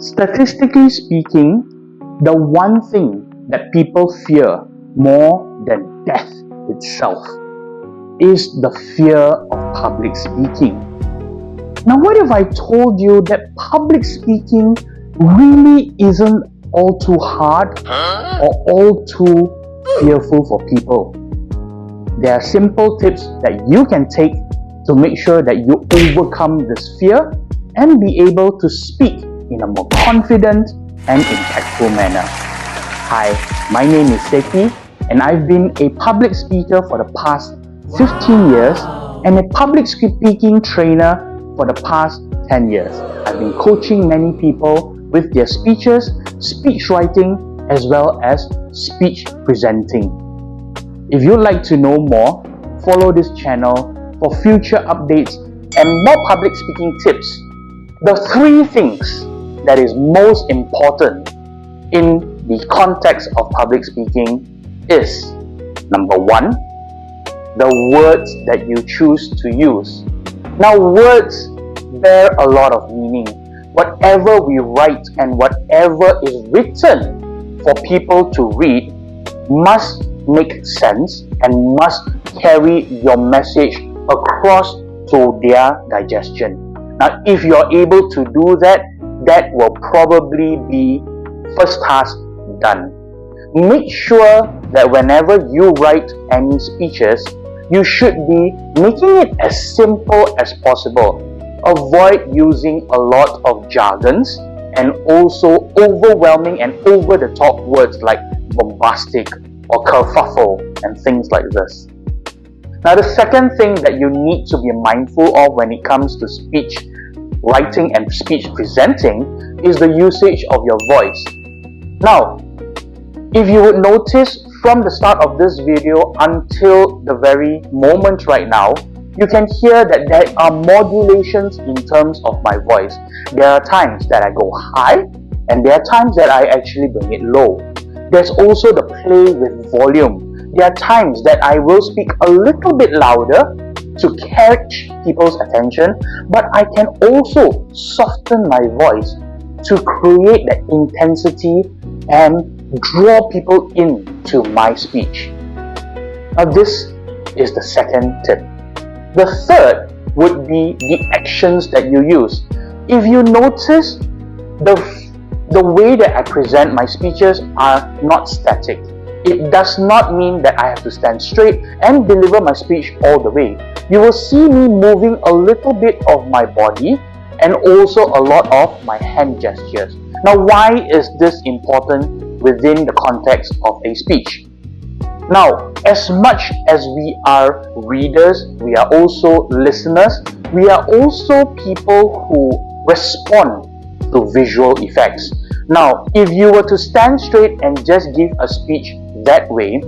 Statistically speaking, the one thing that people fear more than death itself is the fear of public speaking. Now, what if I told you that public speaking really isn't all too hard or all too fearful for people? There are simple tips that you can take to make sure that you overcome this fear and be able to speak in a more confident and impactful manner. Hi, my name is Seki, and I've been a public speaker for the past 15 years and a public speaking trainer for the past 10 years. I've been coaching many people with their speeches, speech writing, as well as speech presenting. If you'd like to know more, follow this channel for future updates and more public speaking tips. The three things that is most important in the context of public speaking is: number one, the words that you choose to use. Now, words bear a lot of meaning. Whatever we write and whatever is written for people to read must make sense and must carry your message across to their digestion. Now, if you're able to do that, that will probably be first task done. Make sure that whenever you write any speeches, you should be making it as simple as possible. Avoid using a lot of jargons and also overwhelming and over-the-top words like bombastic or kerfuffle and things like this. Now, the second thing that you need to be mindful of when it comes to speech writing and speech presenting is the usage of your voice. Now, if you would notice from the start of this video until the very moment right now, you can hear that there are modulations in terms of my voice. There are times that I go high and there are times that I actually bring it low. There's also the play with volume. There are times that I will speak a little bit louder to catch people's attention, but I can also soften my voice to create that intensity and draw people into my speech. Now, this is the second tip. The third would be the actions that you use. If you notice, the way that I present my speeches are not static. It does not mean that I have to stand straight and deliver my speech all the way. You will see me moving a little bit of my body and also a lot of my hand gestures. Now, why is this important within the context of a speech? Now, as much as we are readers, we are also listeners, we are also people who respond to visual effects. Now, if you were to stand straight and just give a speech that way,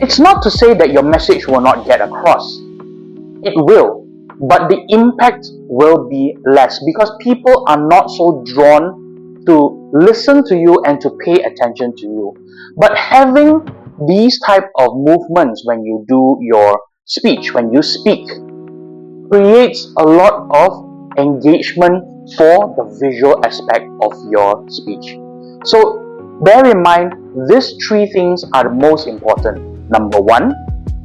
it's not to say that your message will not get across. It will, but the impact will be less because people are not so drawn to listen to you and to pay attention to you. But having these type of movements when you do your speech, when you speak, creates a lot of engagement for the visual aspect of your speech. So bear in mind, these three things are the most important. Number one,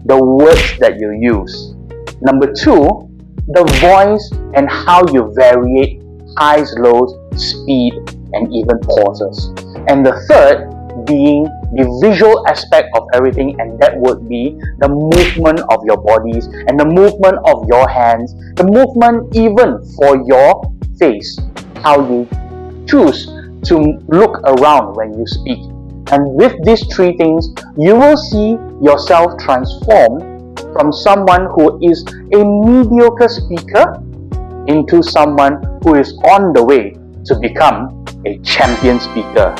the words that you use. Number two, the voice and how you variate highs, lows, speed, and even pauses. And the third being the visual aspect of everything, and that would be the movement of your bodies and the movement of your hands, the movement even for your face, how you choose to look around when you speak. And with these three things, you will see yourself transform from someone who is a mediocre speaker into someone who is on the way to become a champion speaker.